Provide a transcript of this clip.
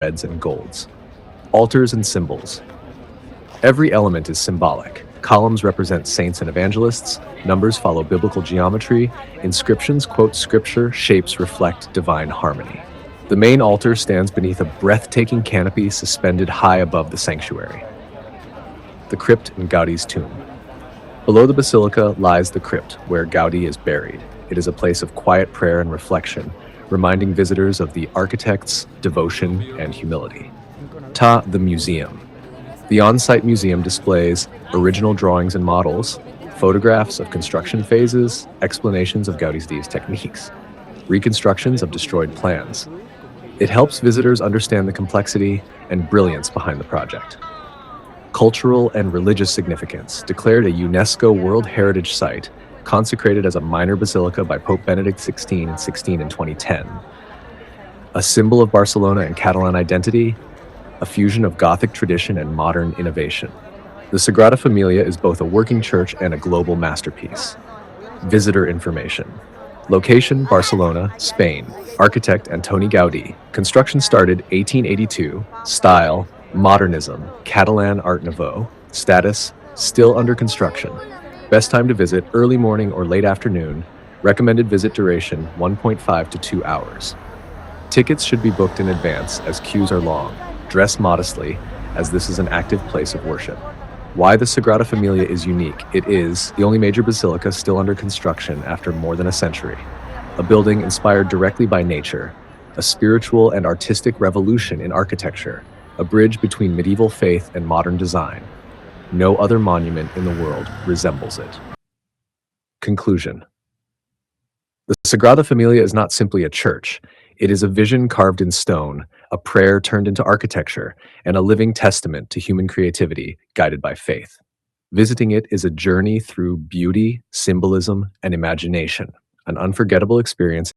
reds and golds. Altars and symbols. Every element is symbolic. Columns represent saints and evangelists, numbers follow biblical geometry, inscriptions quote scripture, shapes reflect divine harmony. The main altar stands beneath a breathtaking canopy suspended high above the sanctuary. The crypt in Gaudi's tomb. Below the basilica lies the crypt, where Gaudi is buried. It is a place of quiet prayer and reflection, reminding visitors of the architect's devotion and humility. The museum. The on-site museum displays original drawings and models, photographs of construction phases, explanations of Gaudi's techniques, reconstructions of destroyed plans. It helps visitors understand the complexity and brilliance behind the project. Cultural and religious significance. Declared a UNESCO World Heritage Site, consecrated as a minor basilica by Pope Benedict XVI in 2010. A symbol of Barcelona and Catalan identity, a fusion of Gothic tradition and modern innovation. The Sagrada Família is both a working church and a global masterpiece. Visitor information. Location, Barcelona, Spain. Architect, Antoni Gaudí. Construction started 1882. Style, modernism, Catalan Art Nouveau. Status, still under construction. Best time to visit, early morning or late afternoon. Recommended visit duration, 1.5 to 2 hours. Tickets should be booked in advance as queues are long. Dress modestly, as this is an active place of worship. Why the Sagrada Família is unique. It is the only major basilica still under construction after more than a century. A building inspired directly by nature, a spiritual and artistic revolution in architecture, a bridge between medieval faith and modern design. No other monument in the world resembles it. Conclusion. The Sagrada Família is not simply a church. It is a vision carved in stone, a prayer turned into architecture, and a living testament to human creativity guided by faith. Visiting it is a journey through beauty, symbolism, and imagination, an unforgettable experience